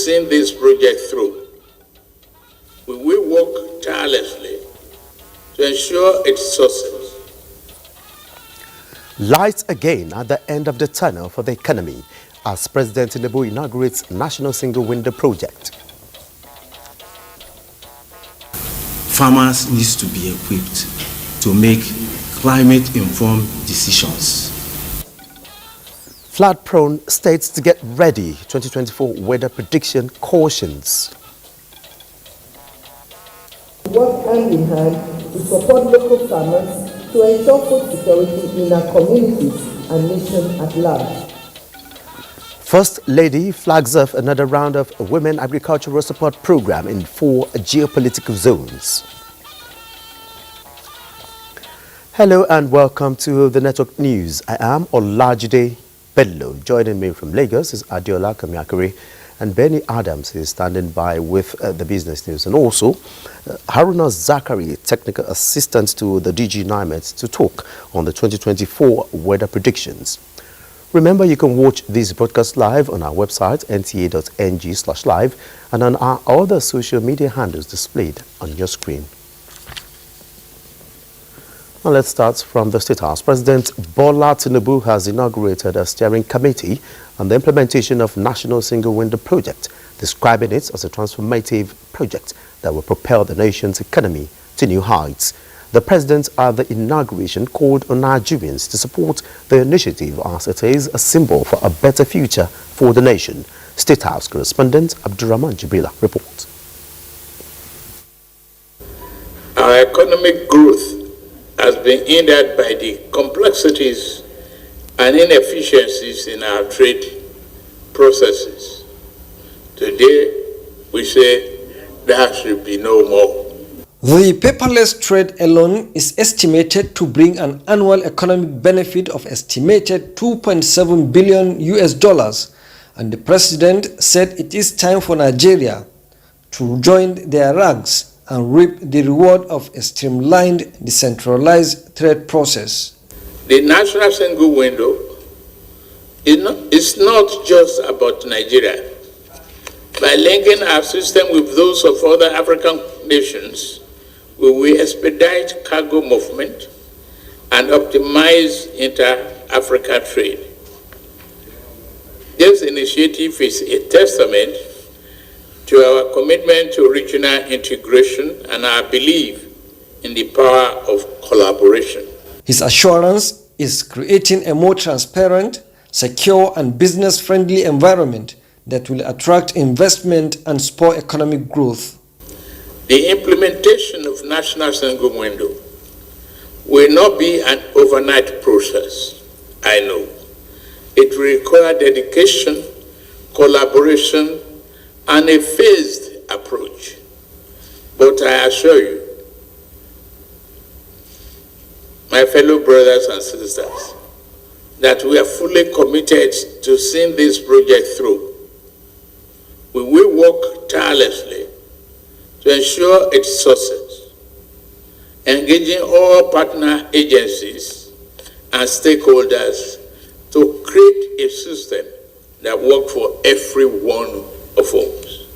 see this project through. We will work tirelessly to ensure its success. Light again at the end of the tunnel for the economy as President Tinubu inaugurates National Single Window Project. Farmers need to be equipped to make climate-informed decisions. Flood-prone states to get ready. 2024 weather prediction cautions. Work hand in hand to support local farmers to ensure food security in our communities and nation at large. First Lady flags off another round of Women Agricultural Support Program in 4 geopolitical zones. Hello and welcome to the Network News. I am Olajide Bello. Joining me from Lagos is Adiola Kamiakari, and Benny Adams is standing by with the business news, and also Haruna Zachary, technical assistant to the DG NIMET, to talk on the 2024 weather predictions. Remember, you can watch this broadcast live on our website, nta.ng/live, and on our other social media handles displayed on your screen. Now let's start from the State House. President Bola Tinubu has inaugurated a steering committee on the implementation of National Single Window Project, describing it as a transformative project that will propel the nation's economy to new heights. The president at the inauguration called on Nigerians to support the initiative as it is a symbol for a better future for the nation. State House correspondent Abdurrahman Jibrila reports. Our economic growth has been hindered by the complexities and inefficiencies in our trade processes. Today, we say there should be no more. The paperless trade alone is estimated to bring an annual economic benefit of estimated $2.7 billion, and the president said it is time for Nigeria to join their ranks and reap the reward of a streamlined, decentralized trade process. The national single window is not just about Nigeria. By linking our system with those of other African nations, we will expedite cargo movement and optimize inter-Africa trade. This initiative is a testament to our commitment to regional integration and our belief in the power of collaboration. His assurance is creating a more transparent, secure and business-friendly environment that will attract investment and spur economic growth. The implementation of National Single Window will not be an overnight process, I know. It will require dedication, collaboration, and a phased approach. But I assure you, my fellow brothers and sisters, that we are fully committed to seeing this project through. We will work tirelessly to ensure its success, engaging all partner agencies and stakeholders to create a system that works for every one of us.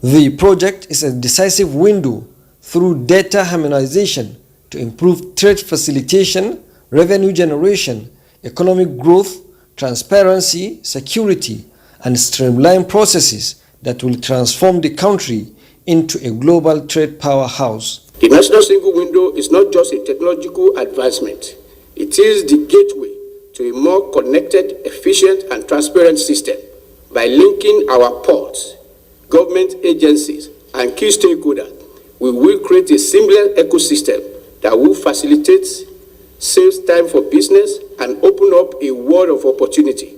The project is a decisive window through data harmonization to improve trade facilitation, revenue generation, economic growth, transparency, security, and streamline processes that will transform the country into a global trade powerhouse. The National Single Window is not just a technological advancement. It is the gateway to a more connected, efficient, and transparent system. By linking our ports, government agencies, and key stakeholders, we will create a seamless ecosystem that will facilitate sales time for business and open up a world of opportunity.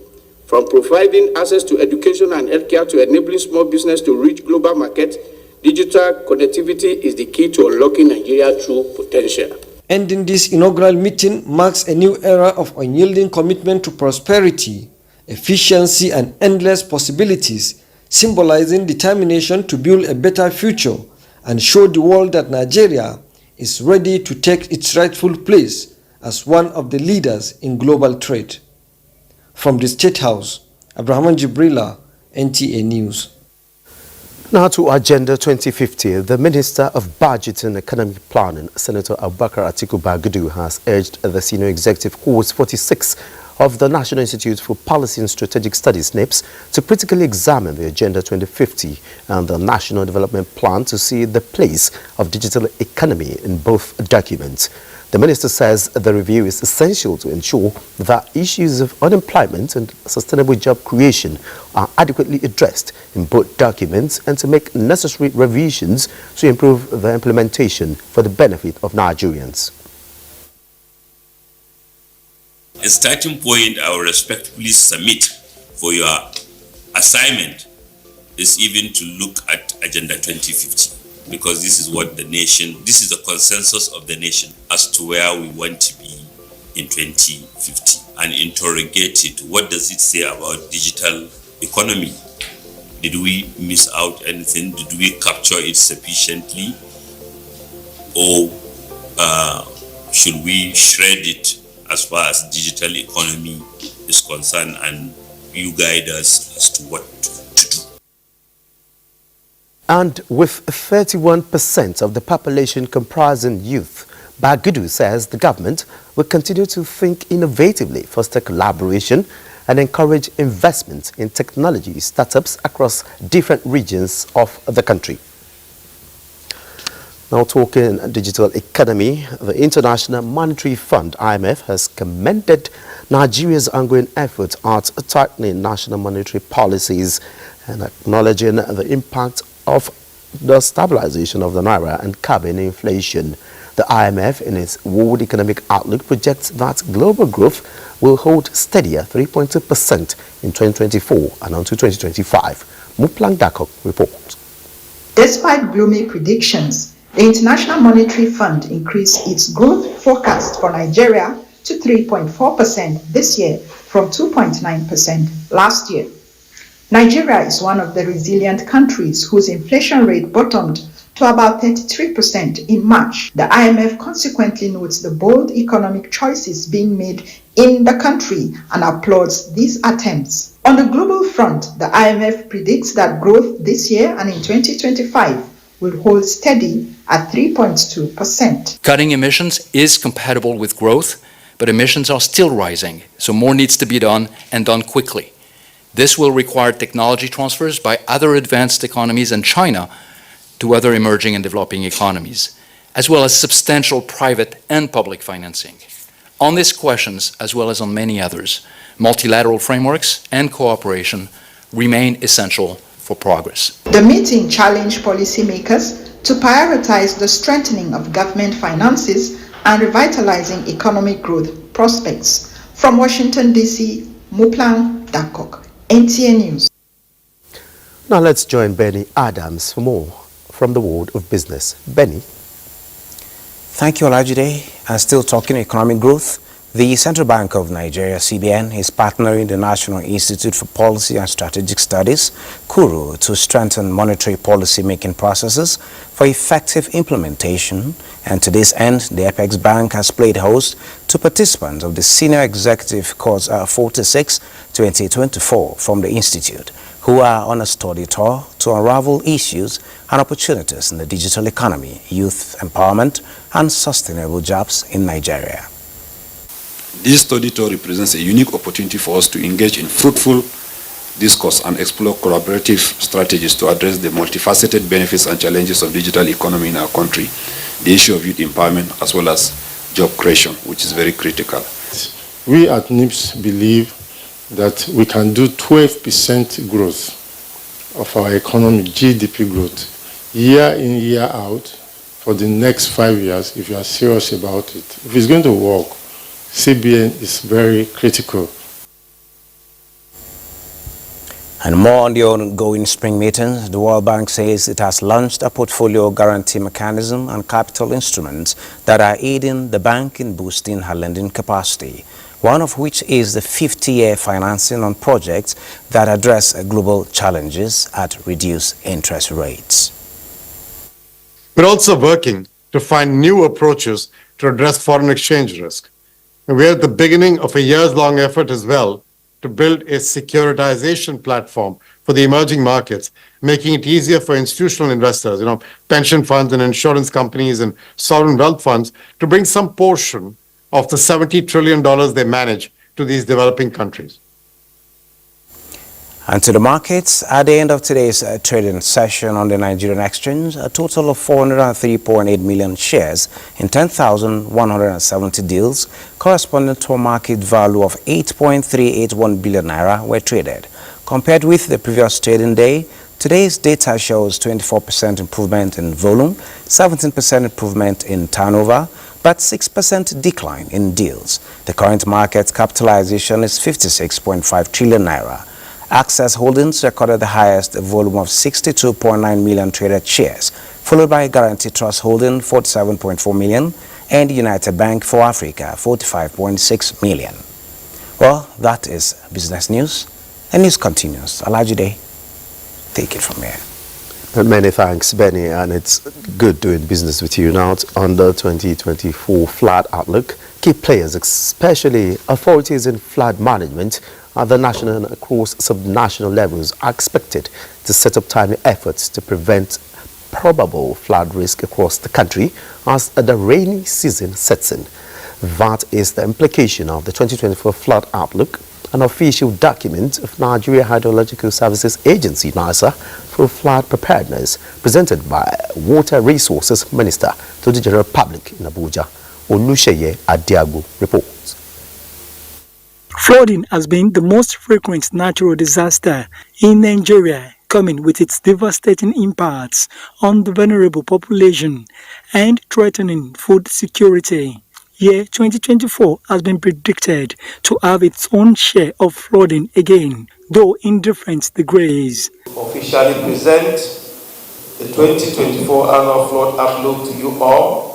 From providing access to education and healthcare to enabling small business to reach global markets, digital connectivity is the key to unlocking Nigeria's true potential. Ending this inaugural meeting marks a new era of unyielding commitment to prosperity, efficiency, and endless possibilities, symbolizing determination to build a better future and show the world that Nigeria is ready to take its rightful place as one of the leaders in global trade. From the State House, Abraham Jibrila, NTA News. Now to Agenda 2050, the Minister of Budget and Economic Planning, Senator Abubakar Atiku Bagudu, has urged the Senior Executive Course 46 of the National Institute for Policy and Strategic Studies, NIPS, to critically examine the Agenda 2050 and the National Development Plan to see the place of digital economy in both documents. The minister says the review is essential to ensure that issues of unemployment and sustainable job creation are adequately addressed in both documents and to make necessary revisions to improve the implementation for the benefit of Nigerians. A starting point I will respectfully submit for your assignment is even to look at Agenda 2050. Because this is what the nation, this is the consensus of the nation as to where we want to be in 2050, and interrogate it. What does it say about digital economy? Did we miss out anything? Did we capture it sufficiently? Or should we shred it as far as digital economy is concerned, and you guide us as to what to do? And with 31% of the population comprising youth, Bagudu says the government will continue to think innovatively, foster collaboration and encourage investment in technology startups across different regions of the country. Now talking digital economy, the International Monetary Fund, IMF, has commended Nigeria's ongoing efforts at tightening national monetary policies and acknowledging the impact of the stabilization of the naira and curbing inflation. The IMF, in its World Economic Outlook, projects that global growth will hold steady at 3.2% in 2024 and until 2025. Muplang Dakok reports. Despite gloomy predictions, the International Monetary Fund increased its growth forecast for Nigeria to 3.4% this year from 2.9% last year. Nigeria is one of the resilient countries whose inflation rate bottomed to about 33% in March. The IMF consequently notes the bold economic choices being made in the country and applauds these attempts. On the global front, the IMF predicts that growth this year and in 2025 will hold steady at 3.2%. Cutting emissions is compatible with growth, but emissions are still rising, so more needs to be done and done quickly. This will require technology transfers by other advanced economies and China to other emerging and developing economies, as well as substantial private and public financing. On these questions, as well as on many others, multilateral frameworks and cooperation remain essential for progress. The meeting challenged policymakers to prioritize the strengthening of government finances and revitalizing economic growth prospects. From Washington, D.C., Muplang Dakok, NTA News. Now let's join Benny Adams for more from the world of business. Benny. Thank you, Olajide. And still talking economic growth, the Central Bank of Nigeria, CBN, is partnering the National Institute for Policy and Strategic Studies, KURU, to strengthen monetary policy making processes for effective implementation. And to this end, the Apex Bank has played host to participants of the Senior Executive Course 46 2024 from the Institute, who are on a study tour to unravel issues and opportunities in the digital economy, youth empowerment, and sustainable jobs in Nigeria. This study tour represents a unique opportunity for us to engage in fruitful discourse and explore collaborative strategies to address the multifaceted benefits and challenges of digital economy in our country, the issue of youth empowerment, as well as job creation, which is very critical. We at NIPS believe that we can do 12% growth of our economy, GDP growth, year in, year out, for the next 5 years if you are serious about it. If it's going to work, CBN is very critical. And more on the ongoing spring meetings, the World Bank says it has launched a portfolio guarantee mechanism and capital instruments that are aiding the bank in boosting her lending capacity, one of which is the 50-year financing on projects that address global challenges at reduced interest rates. We're also working to find new approaches to address foreign exchange risk. And we're at the beginning of a years-long effort as well to build a securitization platform for the emerging markets, making it easier for institutional investors, pension funds and insurance companies and sovereign wealth funds to bring some portion of the $70 trillion they manage to these developing countries. And to the markets, at the end of today's trading session on the Nigerian exchange, a total of 403.8 million shares in 10,170 deals, corresponding to a market value of 8.381 billion naira, were traded. Compared with the previous trading day, today's data shows 24% improvement in volume, 17% improvement in turnover, but 6% decline in deals. The current market capitalization is 56.5 trillion naira. Access Holdings recorded the highest volume of 62.9 million traded shares, followed by Guarantee Trust Holding 47.4 million and United Bank for Africa 45.6 million. Well, that is business news. The news continues. Alajide, take it from here. Many thanks, Benny, and it's good doing business with you now on the 2024 flood outlook. Key players, especially authorities in flood management at the national and across subnational levels, are expected to set up timely efforts to prevent probable flood risk across the country as the rainy season sets in. That is the implication of the 2024 flood outlook, an official document of Nigeria Hydrological Services Agency, NISA, for flood preparedness, presented by Water Resources Minister to the general public in Abuja. Olusheye Adiagbo reports. Flooding has been the most frequent natural disaster in Nigeria, coming with its devastating impacts on the vulnerable population and threatening food security. Year 2024 has been predicted to have its own share of flooding again, though in different degrees. Officially present the 2024 annual flood outlook to you all.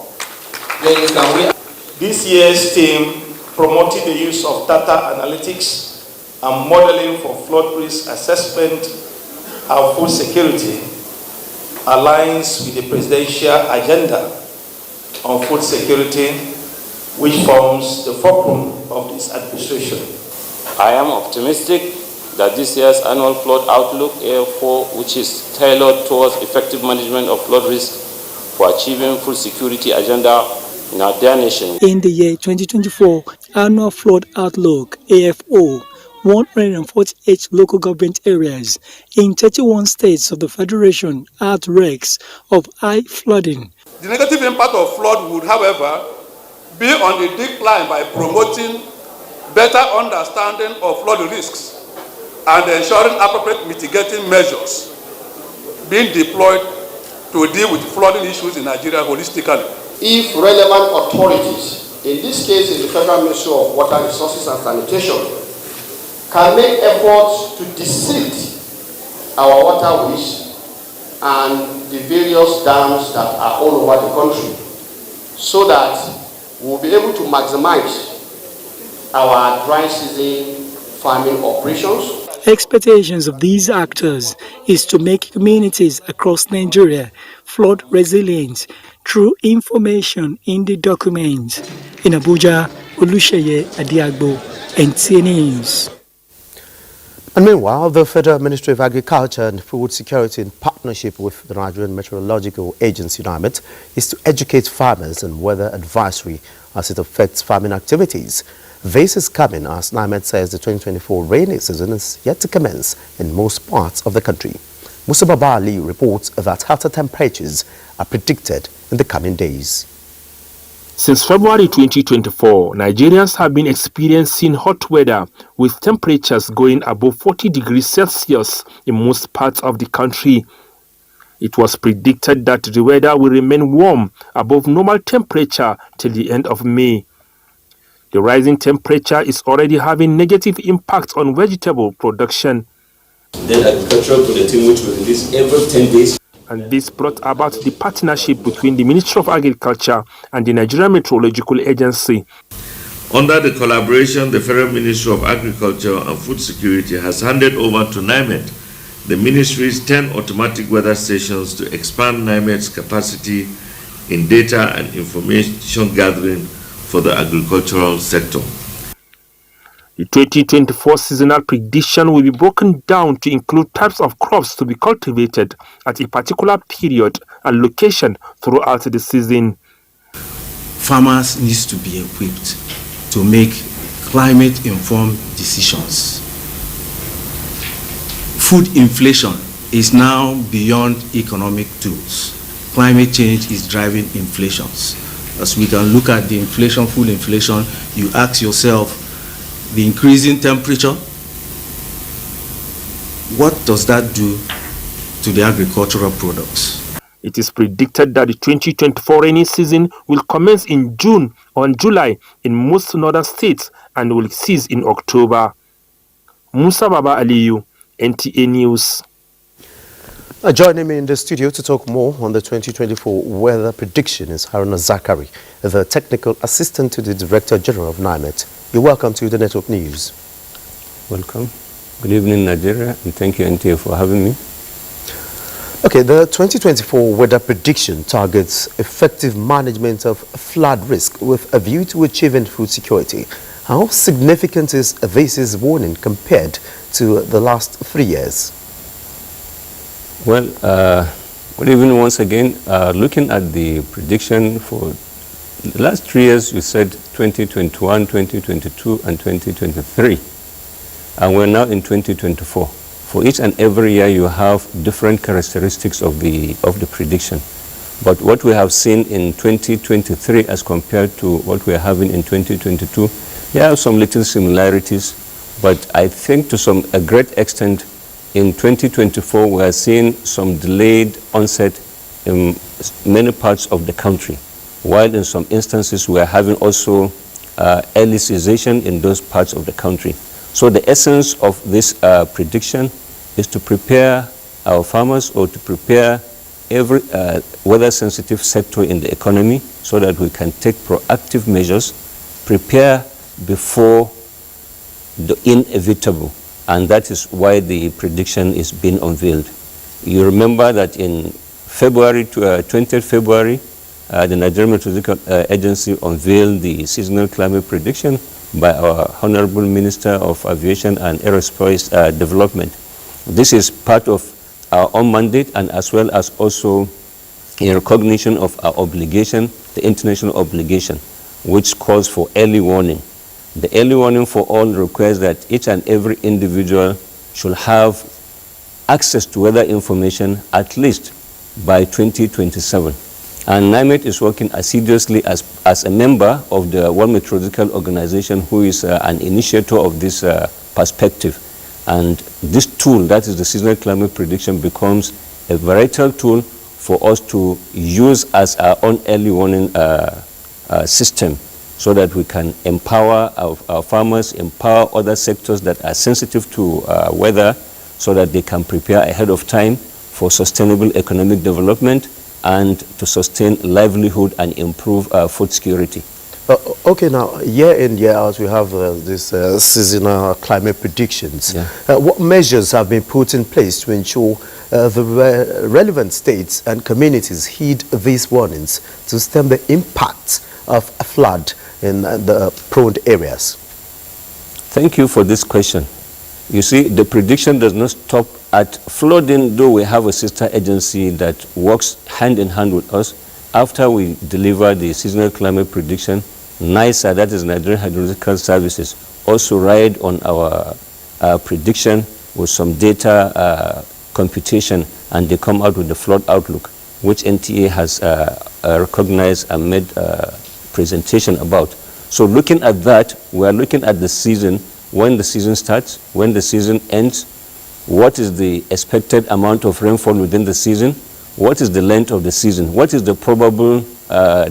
This year's theme, promoting the use of data analytics and modeling for flood risk assessment and food security, aligns with the presidential agenda on food security, which forms the fulcrum of this administration. I am optimistic that this year's annual flood outlook AF4, which is tailored towards effective management of flood risk for achieving food security agenda in our dear nation. In the year 2024 annual flood outlook AFO, 148 local government areas in 31 states of the Federation are at risks of high flooding. The negative impact of flood would, however, be on the decline by promoting better understanding of flood risks and ensuring appropriate mitigating measures being deployed to deal with flooding issues in Nigeria holistically. If relevant authorities, in this case is the Federal Ministry of Water Resources and Sanitation, can make efforts to desilts our waterways and the various dams that are all over the country, so that we'll be able to maximize our dry season farming operations. Expectations of these actors is to make communities across Nigeria flood resilient through information in the documents. In Abuja, Olusheye Adiagbo, NTA News. And meanwhile, the Federal Ministry of Agriculture and Food Security, in partnership with the Nigerian Meteorological Agency, NIMET, is to educate farmers on weather advisory as it affects farming activities. This is coming as NIMET says the 2024 rainy season is yet to commence in most parts of the country. Musa Babali reports that hotter temperatures are predicted in the coming days. Since February 2024, Nigerians have been experiencing hot weather with temperatures going above 40 degrees Celsius in most parts of the country. It was predicted that the weather will remain warm above normal temperature till the end of May. The rising temperature is already having negative impact on vegetable production. Then agricultural bulletin, which will release every 10 days. And this brought about the partnership between the Ministry of Agriculture and the Nigerian Meteorological Agency. Under the collaboration, the Federal Ministry of Agriculture and Food Security has handed over to NIMET the ministry's 10 automatic weather stations to expand NIMET's capacity in data and information gathering for the agricultural sector. The 2024 seasonal prediction will be broken down to include types of crops to be cultivated at a particular period and location throughout the season. Farmers need to be equipped to make climate-informed decisions. Food inflation is now beyond economic tools. Climate change is driving inflations. As we can look at the inflation, food inflation, you ask yourself, the increasing temperature, what does that do to the agricultural products? It is predicted that the 2024 rainy season will commence in June or July in most northern states and will cease in October. Musa Baba Aliyu, NTA News. Joining me in the studio to talk more on the 2024 weather prediction is Haruna Zakari, the technical assistant to the Director General of NIMET. You're welcome to the Network News. Welcome. Good evening, Nigeria, and thank you, NTA, for having me. Okay, the 2024 weather prediction targets effective management of flood risk with a view to achieving food security. How significant is this warning compared to the last 3 years? Well, good evening once again. Looking at the prediction for the last 3 years, you said 2021, 2022, and 2023. And we're now in 2024. For each and every year, you have different characteristics of the prediction. But what we have seen in 2023 as compared to what we are having in 2022, there are some little similarities. But I think to a great extent, in 2024, we are seeing some delayed onset in many parts of the country, while in some instances we are having also early cessation in those parts of the country. So the essence of this prediction is to prepare our farmers or to prepare every weather-sensitive sector in the economy so that we can take proactive measures, prepare before the inevitable. And that is why the prediction is being unveiled. You remember that in February, 20th February, the Nigerian Meteorological Agency unveiled the seasonal climate prediction by our Honorable Minister of Aviation and Aerospace Development. This is part of our own mandate and as well as also in recognition of our obligation, the international obligation, which calls for early warning. The early warning for all requires that each and every individual should have access to weather information at least by 2027. And NIMET is working assiduously as a member of the World Meteorological Organization, who is an initiator of this perspective. And this tool, that is the seasonal climate prediction, becomes a vital tool for us to use as our own early warning system, so that we can empower our farmers, empower other sectors that are sensitive to weather, so that they can prepare ahead of time for sustainable economic development and to sustain livelihood and improve food security. Okay, now, year in, year out, we have this seasonal climate predictions. Yeah. What measures have been put in place to ensure the relevant states and communities heed these warnings to stem the impact of a flood in the prone areas? Thank you for this question. You see, the prediction does not stop at flooding, though we have a sister agency that works hand in hand with us. After we deliver the seasonal climate prediction, NISA, that is Nigerian Hydrological Services, also ride on our prediction with some data computation, and they come out with the flood outlook, which NTA has recognized and made presentation about. So looking at that, we are looking at the season, when the season starts, when the season ends, what is the expected amount of rainfall within the season, what is the length of the season, what is the probable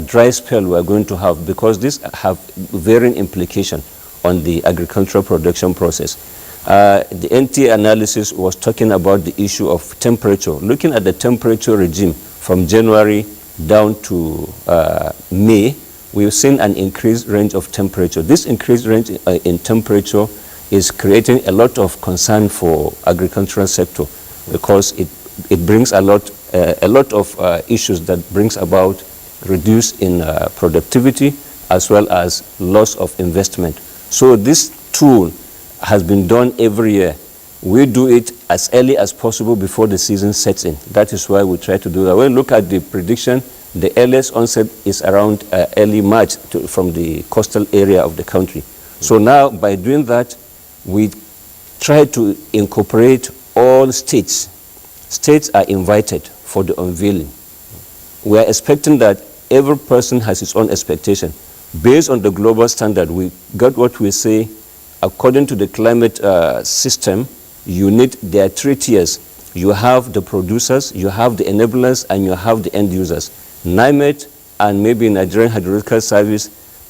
dry spell we are going to have, because these have varying implication on the agricultural production process. The NTA analysis was talking about the issue of temperature, looking at the temperature regime from January down to May. We've seen an increased range of temperature. This increased range in temperature is creating a lot of concern for agricultural sector, because it brings a lot of issues that brings about reduce in productivity as well as loss of investment. So this patrol has been done every year. We do it as early as possible before the season sets in. That is why we try to do that. When we look at the prediction, the earliest onset is around early March from the coastal area of the country. So now, by doing that, we try to incorporate all states. States are invited for the unveiling. We are expecting that every person has his own expectation. Based on the global standard, we got what we say, according to the climate system, you need, there are 3 tiers. You have the producers, you have the enablers, and you have the end users. NIMET and maybe Nigerian Hydrological Service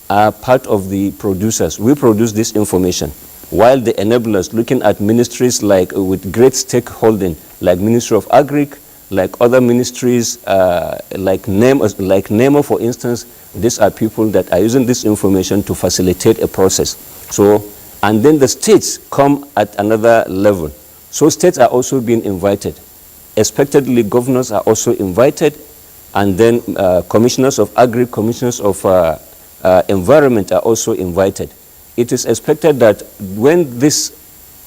are part of the producers. We produce this information, while the enablers, looking at ministries like with great stakeholding, like Ministry of Agri, like other ministries, like NEMO, for instance, these are people that are using this information to facilitate a process. So, and then the states come at another level. So states are also being invited. Expectedly, governors are also invited, and then commissioners of agri, commissioners of environment are also invited. It is expected that when this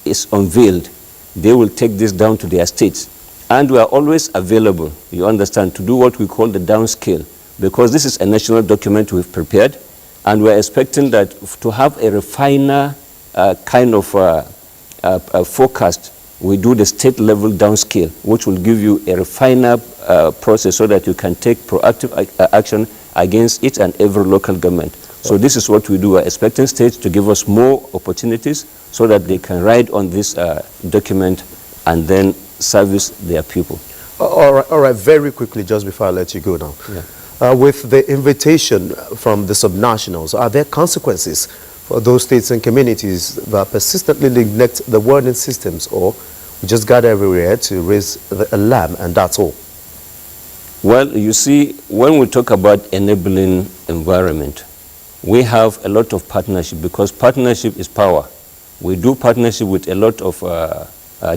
is unveiled, they will take this down to their states. And we are always available, you understand, to do what we call the downscale, because this is a national document we've prepared, and we're expecting that to have a refiner kind of forecast, we do the state level downscale, which will give you a refiner process so that you can take proactive action against each and every local government. So this is what we do. We're expecting states to give us more opportunities so that they can ride on this document and then service their people. All right, very quickly, just before I let you go now. Yeah. With the invitation from the subnationals, are there consequences for those states and communities that persistently neglect the warning systems, or we just gather everywhere to raise the alarm and that's all? Well, you see, when we talk about enabling environment, we have a lot of partnership, because partnership is power. We do partnership with a lot of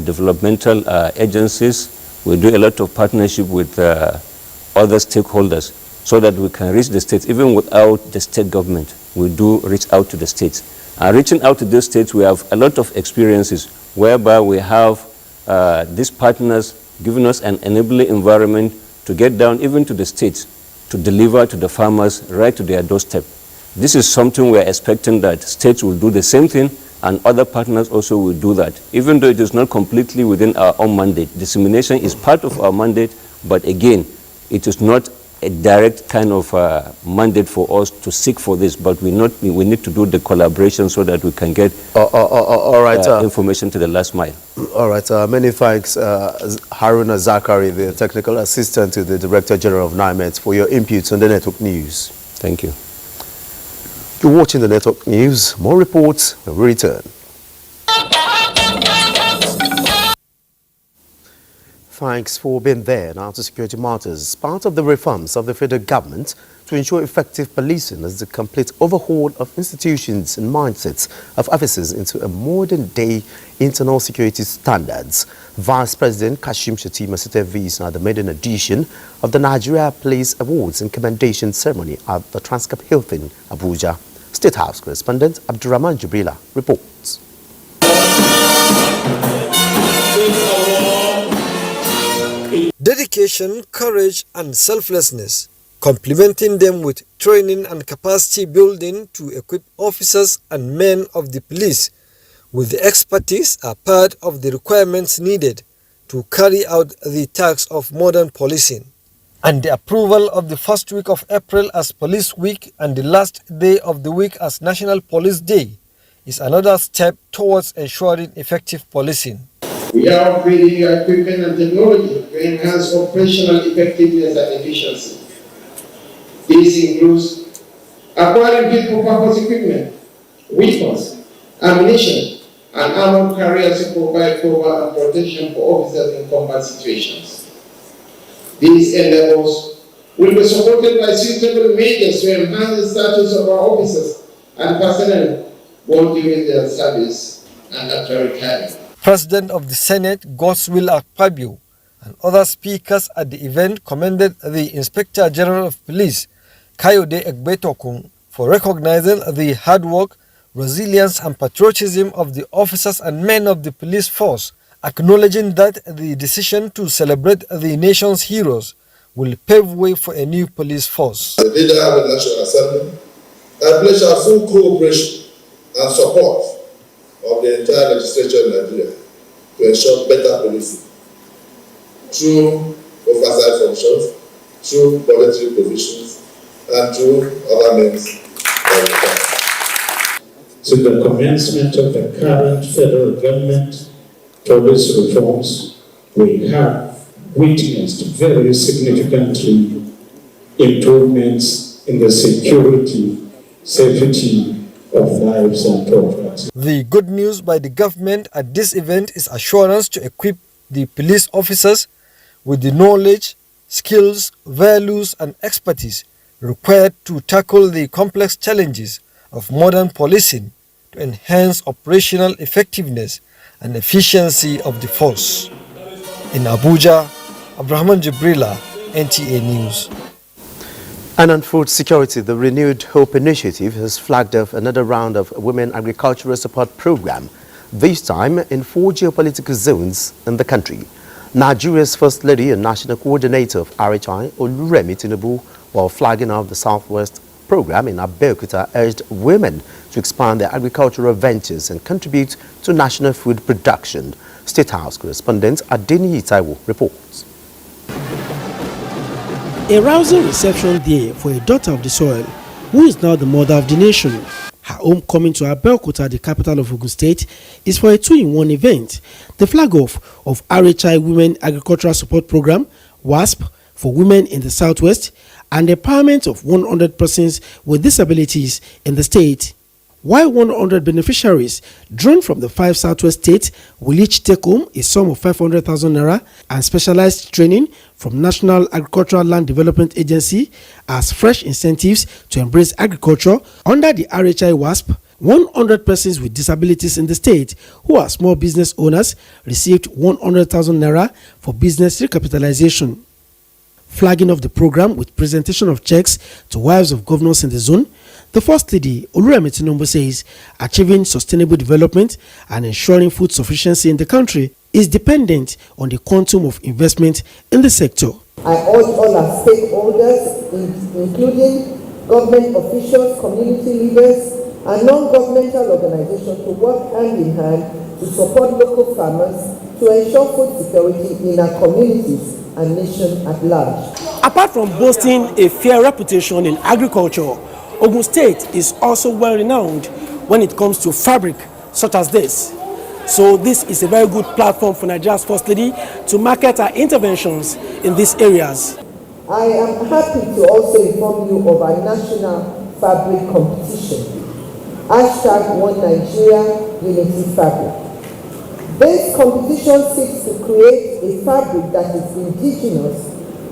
developmental agencies. We do a lot of partnership with other stakeholders so that we can reach the states. Even without the state government, we do reach out to the states. And reaching out to those states, we have a lot of experiences whereby we have these partners giving us an enabling environment to get down even to the states, to deliver to the farmers right to their doorstep. This is something we're expecting that states will do the same thing, and other partners also will do that. Even though it is not completely within our own mandate, dissemination is part of our mandate, but again, it is not a direct kind of mandate for us to seek for this, but we need to do the collaboration so that we can get all right, information to the last mile. All right, many thanks, Haruna Zakari, the technical assistant to the Director General of NIMET, for your inputs on the network news. Thank you. You're watching the network news. More reports when we return. Thanks for being there. Now to security matters. Part of the reforms of the federal government to ensure effective policing is the complete overhaul of institutions and mindsets of officers into a modern-day internal security standards. Vice President Kashim Shettima said these at the maiden edition of the Nigeria Police Awards and Commendation Ceremony at the Transcorp Hilton, Abuja. State House correspondent Abdurrahman Jibrila reports. Dedication, courage and selflessness, complementing them with training and capacity building to equip officers and men of the police with the expertise are part of the requirements needed to carry out the tasks of modern policing. And the approval of the first week of April as Police Week and the last day of the week as National Police Day is another step towards ensuring effective policing. We are upgrading our equipment and technology to enhance operational effectiveness and efficiency. This includes acquiring fit-for-purpose equipment, weapons, ammunition, and armored carriers to provide cover and protection for officers in combat situations. These endeavors will be supported by suitable measures to enhance the status of our officers and personnel both during their service and after retirement. President of the Senate, Godswill Akpabio, and other speakers at the event commended the Inspector General of Police, Kayode Egbetokun, for recognizing the hard work, resilience and patriotism of the officers and men of the police force, acknowledging that the decision to celebrate the nation's heroes will pave way for a new police force. As the leader of the National Assembly, I pledge our full cooperation and support of the entire legislature in Nigeria to ensure better policing through oversight functions, through budgetary provisions, and through other means of reform. Since the commencement of the current federal government policy reforms, we have witnessed very significantly improvements in the security, safety of lives and property. The good news by the government at this event is assurance to equip the police officers with the knowledge, skills, values, and expertise required to tackle the complex challenges of modern policing to enhance operational effectiveness and efficiency of the force. In Abuja, Abraham Jibrila, NTA News. And on food security, the Renewed Hope Initiative has flagged off another round of Women Agricultural Support Program, this time in 4 geopolitical zones in the country. Nigeria's First Lady and National Coordinator of RHI, Oluremi Tinubu, while flagging off the Southwest program in Abeokuta, urged women to expand their agricultural ventures and contribute to national food production. State House correspondent Adeni Taiwo reports. A rousing reception there for a daughter of the soil, who is now the mother of the nation. Her homecoming to Abeokuta, the capital of Ogun State, is for a 2-in-1 event. The flag-off of RHI Women Agricultural Support Program, WASP, for women in the Southwest, and empowerment of 100 persons with disabilities in the state. While 100 beneficiaries drawn from the 5 Southwest states will each take home a sum of 500,000 naira and specialized training from National Agricultural Land Development Agency as fresh incentives to embrace agriculture under the RHI WASP, 100 persons with disabilities in the state who are small business owners received 100,000 naira for business recapitalization. Flagging off the program with presentation of checks to wives of governors in the zone, the First Lady, Oluremi Tinubu, says achieving sustainable development and ensuring food sufficiency in the country is dependent on the quantum of investment in the sector. I urge all our stakeholders, including government officials, community leaders, and non-governmental organizations to work hand in hand to support local farmers to ensure food security in our communities and nation at large. Apart from boasting a fair reputation in agriculture, Ogun State is also well renowned when it comes to fabric such as this. So this is a very good platform for Nigeria's First Lady to market her interventions in these areas. I am happy to also inform you of our national fabric competition. #OneNigeria Unity Fabric. This competition seeks to create a fabric that is indigenous,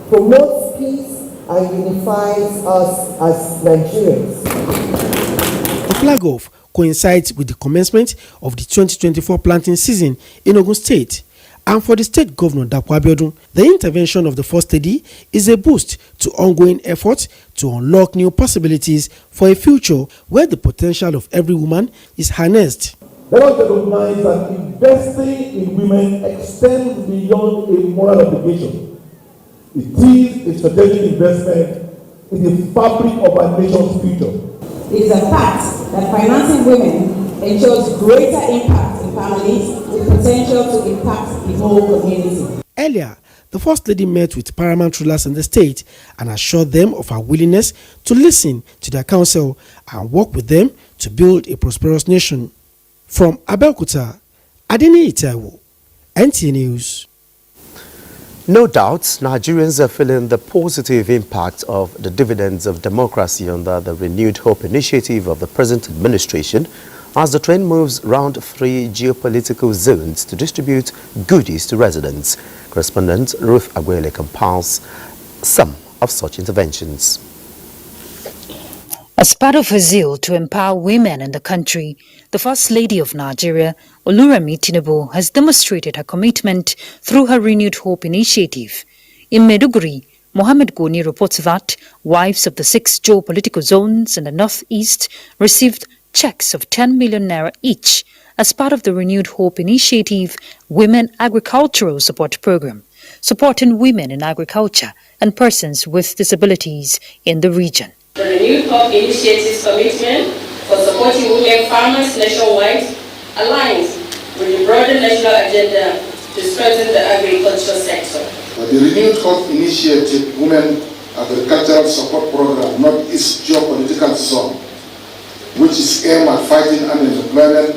promotes peace, and unifies us as Nigerians. The flag-off coincides with the commencement of the 2024 planting season in Ogun State. And for the State Governor, Dapo Abiodun, the intervention of the First Lady is a boost to ongoing efforts to unlock new possibilities for a future where the potential of every woman is harnessed. Let us recognize that investing in women extends beyond a moral obligation. It is a strategic investment in the fabric of our nation's future. It is a fact that financing women ensures greater impact in families with potential to impact the whole community. Earlier, the First Lady met with paramount rulers in the state and assured them of her willingness to listen to their counsel and work with them to build a prosperous nation. From Abeokuta, Adeni Taiwo, NTA News. No doubt, Nigerians are feeling the positive impact of the dividends of democracy under the Renewed Hope Initiative of the present administration as the train moves round 3 geopolitical zones to distribute goodies to residents. Correspondent Ruth Agwele compiles some of such interventions. As part of her zeal to empower women in the country, the First Lady of Nigeria, Oluremi Tinubu, has demonstrated her commitment through her Renewed Hope Initiative. In Maiduguri, Mohammed Goni reports that wives of the 6 geopolitical zones in the northeast received checks of 10 million naira each as part of the Renewed Hope Initiative Women Agricultural Support Program, supporting women in agriculture and persons with disabilities in the region. The Renewed Hope Initiative's commitment for supporting women farmers nationwide aligns with the broader national agenda to strengthen the agricultural sector. The Renewed Hope Initiative Women Agricultural Support Program, Northeast Geopolitical Zone, which is aimed at fighting unemployment,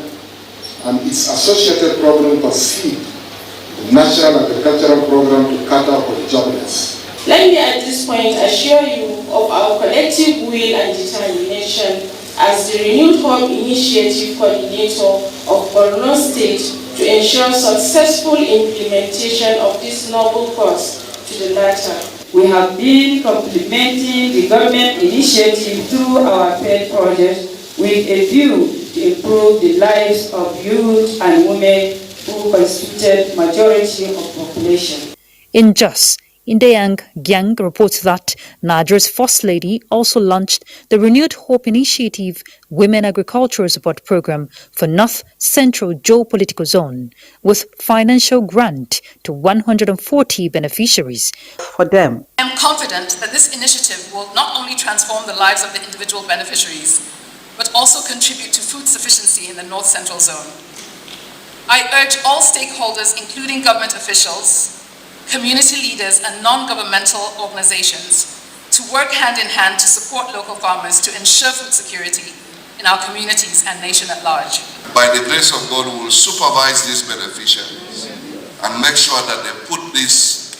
and its associated program perceive the National Agricultural Program to cater for the jobless. Let me at this point assure you of our collective will and determination as the Renewed Hope Initiative Coordinator of Borno State to ensure successful implementation of this noble cause to the latter. We have been complementing the government initiative through our pet project with a view to improve the lives of youth and women who constituted majority of population. In Jos, Indeyang Gyang reports that Nigeria's First Lady also launched the Renewed Hope Initiative Women Agricultural Support Program for North Central Geopolitical Zone with financial grant to 140 beneficiaries. For them, I am confident that this initiative will not only transform the lives of the individual beneficiaries, but also contribute to food sufficiency in the North Central Zone. I urge all stakeholders, including government officials, community leaders and non-governmental organizations to work hand in hand to support local farmers to ensure food security in our communities and nation at large. By the grace of God, we will supervise these beneficiaries and make sure that they put this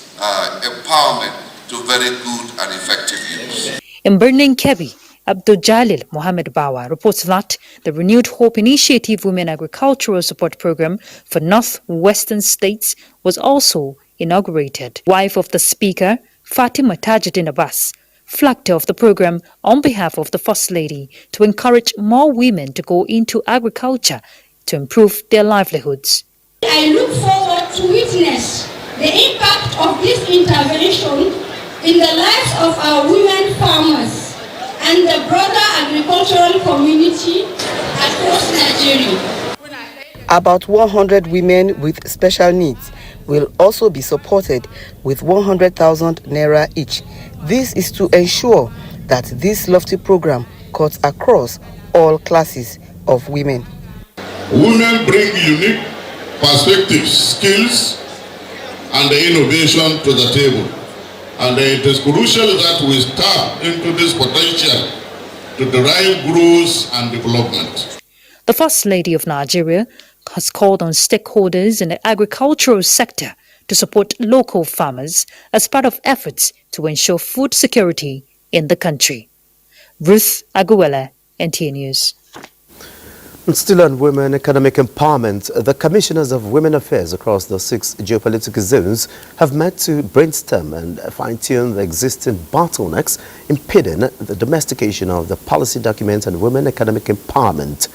empowerment to very good and effective use. In Birnin Kebbi, Abdul Jalil Mohammed Bawa reports that the Renewed Hope Initiative Women Agricultural Support Program for Northwestern States was also inaugurated. Wife of the Speaker, Fatima Tajuddin Abbas, flagged off the program on behalf of the First Lady to encourage more women to go into agriculture to improve their livelihoods. I look forward to witness the impact of this intervention in the lives of our women farmers and the broader agricultural community across Nigeria. About 100 women with special needs will also be supported with 100,000 naira each. This is to ensure that this lofty program cuts across all classes of women. Women bring unique perspectives, skills, and the innovation to the table. And it is crucial that we tap into this potential to derive growth and development. The First Lady of Nigeria has called on stakeholders in the agricultural sector to support local farmers as part of efforts to ensure food security in the country. Ruth Aguwele, NTA News. And still on women economic empowerment, the commissioners of women affairs across the 6 geopolitical zones have met to brainstorm and fine-tune the existing bottlenecks impeding the domestication of the policy documents and women economic empowerment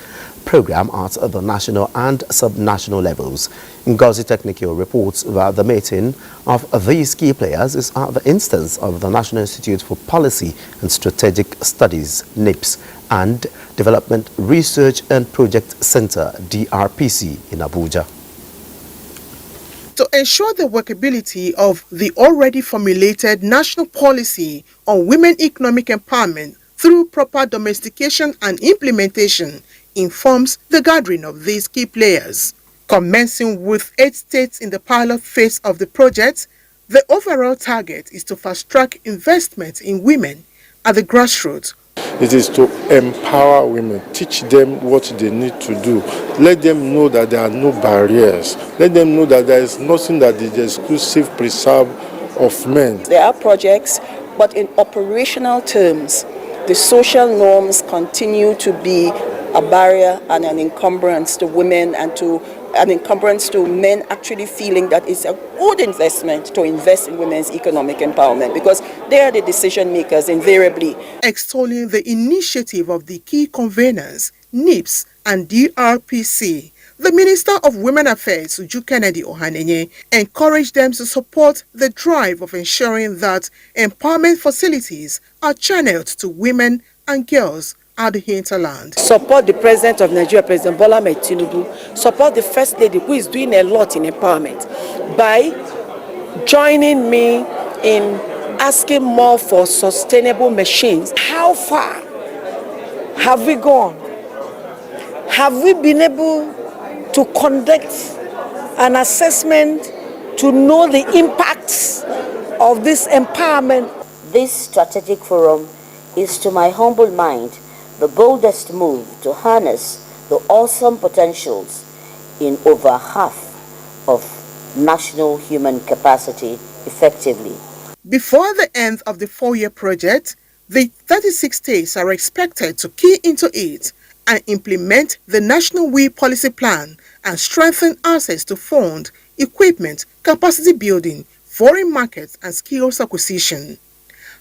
program at the national and sub-national levels. Ngozi Technical reports that the meeting of these key players is at the instance of the National Institute for Policy and Strategic Studies, NIPS, and Development Research and Project Center, DRPC, in Abuja. To ensure the workability of the already formulated national policy on women economic empowerment through proper domestication and implementation informs the gathering of these key players. Commencing with 8 states in the pilot phase of the project, the overall target is to fast-track investment in women at the grassroots. It is to empower women, teach them what they need to do. Let them know that there are no barriers. Let them know that there is nothing that is the exclusive preserve of men. There are projects, but in operational terms, the social norms continue to be a barrier and an encumbrance to women and to an encumbrance to men actually feeling that it's a good investment to invest in women's economic empowerment because they are the decision makers invariably. Extolling the initiative of the key conveners, NIPS and DRPC, the Minister of Women Affairs, Uju Kennedy Ohanenye, encouraged them to support the drive of ensuring that empowerment facilities are channeled to women and girls at the hinterland. Support the President of Nigeria, President Bola Ahmed Tinubu, support the First Lady, who is doing a lot in empowerment, by joining me in asking more for sustainable machines. How far have we gone? Have we been able to conduct an assessment to know the impacts of this empowerment? This strategic forum is, to my humble mind, the boldest move to harness the awesome potentials in over half of national human capacity effectively. Before the end of the 4-year project, the 36 states are expected to key into it and implement the National We Policy Plan and strengthen access to fund, equipment, capacity building, foreign markets, and skills acquisition.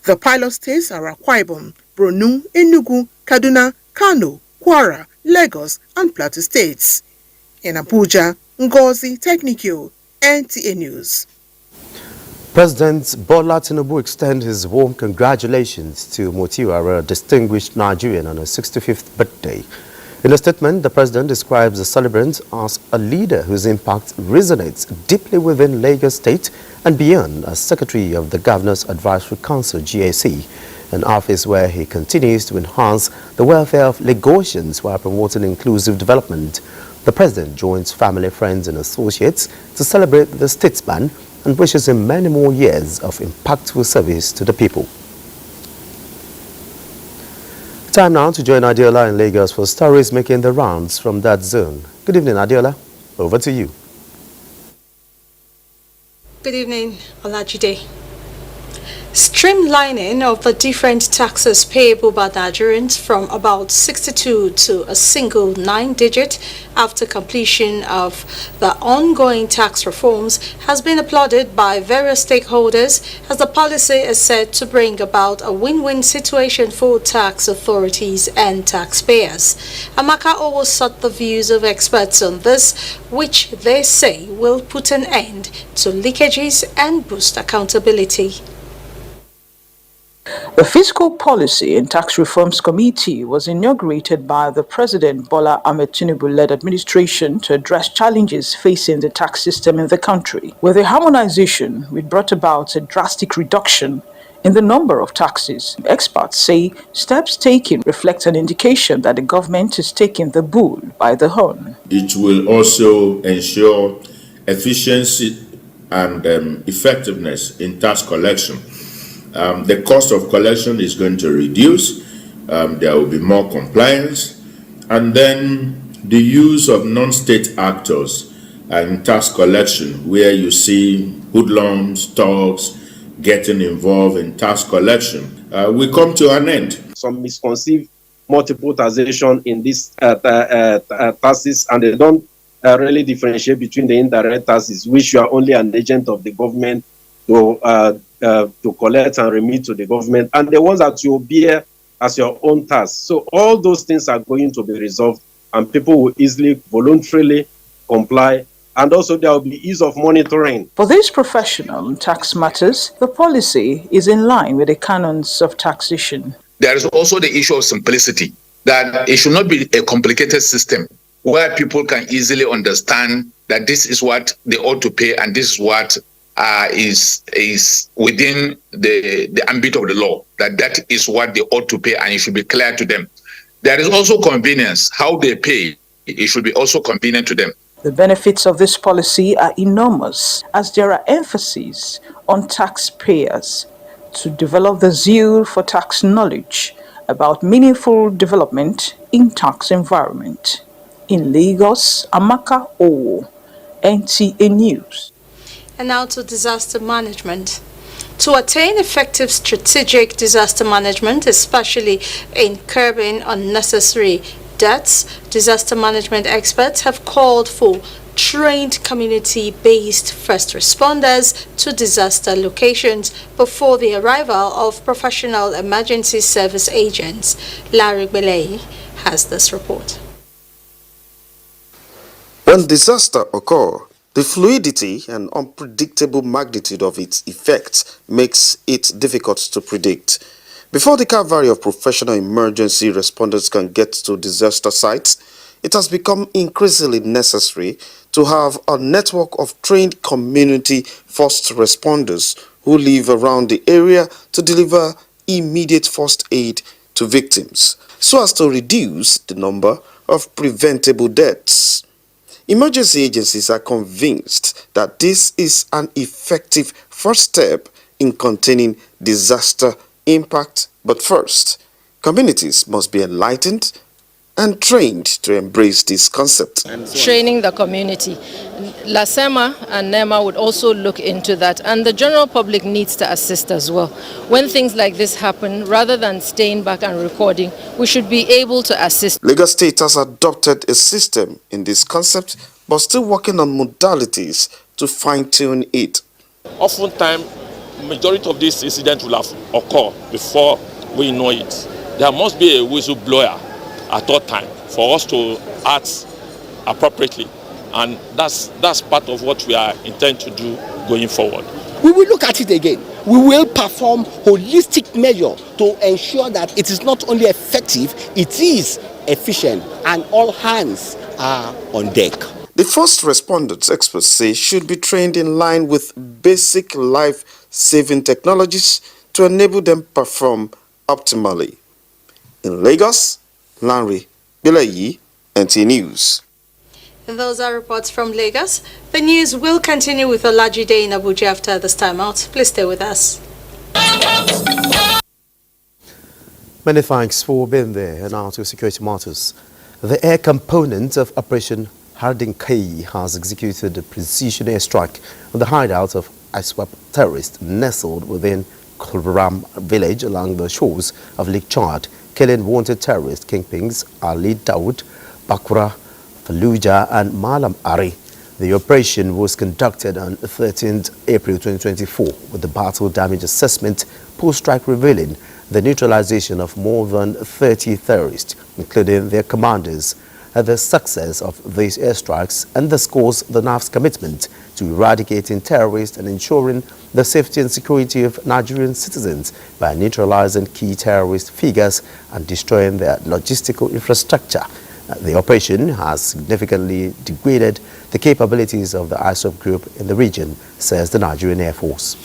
The pilot states are Akwa Ibom, Borno, Enugu, Kaduna, Kano, Kwara, Lagos, and Plateau states. In Abuja, Ngozi Technical, NTA News. President Bola Tinubu extends his warm congratulations to Motiwara, a distinguished Nigerian, on her 65th birthday. In a statement, the president describes the celebrant as a leader whose impact resonates deeply within Lagos State and beyond, as Secretary of the Governor's Advisory Council, GAC, an office where he continues to enhance the welfare of Lagosians while promoting inclusive development. The president joins family, friends and associates to celebrate the statesman and wishes him many more years of impactful service to the people. Time now to join Adiola in Lagos for stories making the rounds from that zone. Good evening, Adiola. Over to you. Good evening, Olajide. Streamlining of the different taxes payable by Nigerians from about 62 to a single 9-digit after completion of the ongoing tax reforms has been applauded by various stakeholders, as the policy is said to bring about a win-win situation for tax authorities and taxpayers. Amaka always sought the views of experts on this, which they say will put an end to leakages and boost accountability. The Fiscal Policy and Tax Reforms Committee was inaugurated by the President Bola Ahmed Tinubu-led administration to address challenges facing the tax system in the country. With the harmonization, which brought about a drastic reduction in the number of taxes, experts say steps taken reflect an indication that the government is taking the bull by the horn. It will also ensure efficiency and effectiveness in tax collection. The cost of collection is going to reduce, there will be more compliance, and then the use of non-state actors in tax collection, where you see hoodlums, thugs getting involved in tax collection, will come to an end. Some misconceived multiple taxation in these taxes, and they don't really differentiate between the indirect taxes, which you are only an agent of the government to collect and remit to the government, and the ones that you bear as your own tax. So all those things are going to be resolved, and people will easily, voluntarily comply, and also there will be ease of monitoring. For this professional in tax matters, the policy is in line with the canons of taxation. There is also the issue of simplicity, that it should not be a complicated system where people can easily understand that this is what they ought to pay and this is what is within the ambit of the law, that is what they ought to pay, and it should be clear to them. There is also convenience. How they pay, it should be also convenient to them. The benefits of this policy are enormous, as there are emphases on taxpayers to develop the zeal for tax knowledge about meaningful development in tax environment. In Lagos, Amaka Owo, NTA News. And now to disaster management. To attain effective strategic disaster management, especially in curbing unnecessary deaths, disaster management experts have called for trained community-based first responders to disaster locations before the arrival of professional emergency service agents. Larry Belay has this report. When disaster occurs, the fluidity and unpredictable magnitude of its effects makes it difficult to predict. Before the cavalry of professional emergency responders can get to disaster sites, it has become increasingly necessary to have a network of trained community first responders who live around the area to deliver immediate first aid to victims, so as to reduce the number of preventable deaths. Emergency agencies are convinced that this is an effective first step in containing disaster impact, but first, communities must be enlightened and trained to embrace this concept. Training the community. LASEMA and NEMA would also look into that, and the general public needs to assist as well. When things like this happen, rather than staying back and recording, we should be able to assist. Lagos State has adopted a system in this concept, but still working on modalities to fine-tune it. Oftentimes, majority of these incidents will have occurred before we know it. There must be a whistleblower at all time for us to act appropriately, and that's part of what we are intend to do going forward. We will look at it again. We will perform holistic measure to ensure that it is not only effective, it is efficient, and all hands are on deck. The first responders, experts say, should be trained in line with basic life-saving technologies to enable them perform optimally. In Lagos, Lanre Bilayi, NTA News. And those are reports from Lagos. The news will continue with Olajide in Abuja after this time out. Please stay with us. Many thanks for being there. And now to security matters. The air component of Operation Hardin K has executed a precision airstrike on the hideout of ISWAP terrorists nestled within Kulram village along the shores of Lake Chad, killing wanted terrorist kingpins Ali Dawood, Bakra, Fallujah and Malam Ari. The operation was conducted on 13th April 2024 with the battle damage assessment post-strike revealing the neutralization of more than 30 terrorists, including their commanders. The success of these airstrikes underscores the NAF's commitment to eradicating terrorists and ensuring the safety and security of Nigerian citizens by neutralizing key terrorist figures and destroying their logistical infrastructure. The operation has significantly degraded the capabilities of the ISWAP group in the region, says the Nigerian Air Force.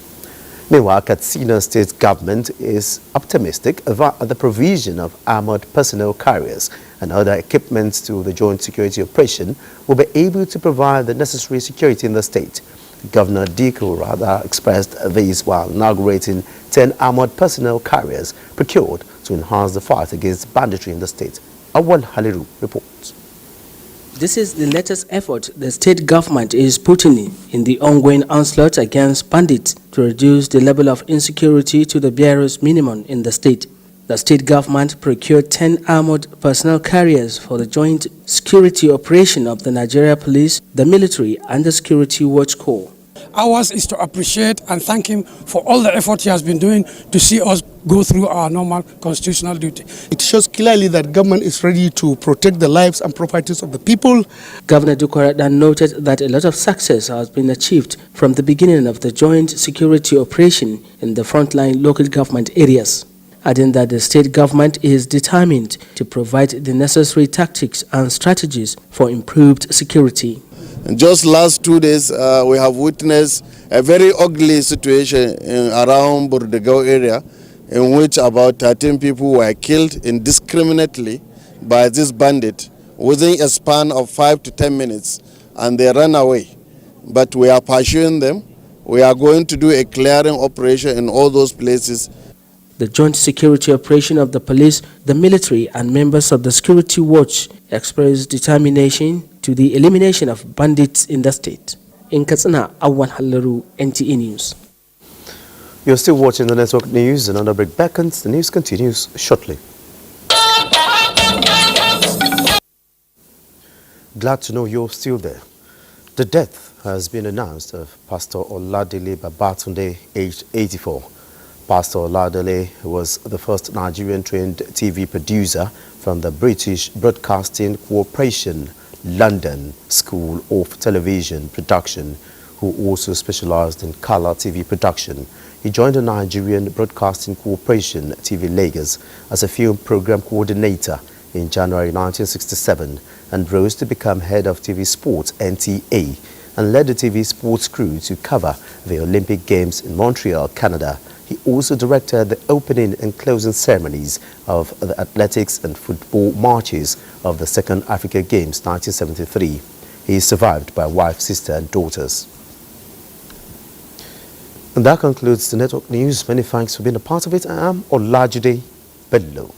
Meanwhile, Katsina State government is optimistic that the provision of armored personnel carriers and other equipment to the joint security operation will be able to provide the necessary security in the state. Governor Diko rather expressed this while inaugurating 10 armored personnel carriers procured to enhance the fight against banditry in the state. Awal Haliru reports. This is the latest effort the state government is putting in the ongoing onslaught against bandits to reduce the level of insecurity to the barest minimum in the state. The state government procured 10 armored personnel carriers for the joint security operation of the Nigeria Police, the military, and the Security Watch Corps. Ours is to appreciate and thank him for all the effort he has been doing to see us go through our normal constitutional duty. It shows clearly that government is ready to protect the lives and properties of the people. Governor Dukorada noted that a lot of success has been achieved from the beginning of the joint security operation in the frontline local government areas, adding that the state government is determined to provide the necessary tactics and strategies for improved security. Just last 2 days, we have witnessed a very ugly situation around Burdegao area, in which about 13 people were killed indiscriminately by this bandit within a span of 5 to 10 minutes, and they ran away. But we are pursuing them. We are going to do a clearing operation in all those places. The joint security operation of the police, the military, and members of the Security Watch expressed determination to the elimination of bandits in the state. In Katsina, Awan Halaru, NTA News. You're still watching the network news, and on the break beckons, the news continues shortly. Glad to know you're still there. The death has been announced of Pastor Oladele Babatunde, aged 84. Pastor Oladele was the first Nigerian-trained TV producer from the British Broadcasting Corporation, London School of Television Production, who also specialized in color TV production. He joined the Nigerian Broadcasting Corporation, TV Lagos, as a film program coordinator in January 1967 and rose to become head of TV Sports, NTA, and led the TV sports crew to cover the Olympic Games in Montreal, Canada. He also directed the opening and closing ceremonies of the athletics and football marches of the Second Africa Games 1973. He is survived by wife, sister and daughters. And that concludes the network news. Many thanks for being a part of it. I am Olajide Bello.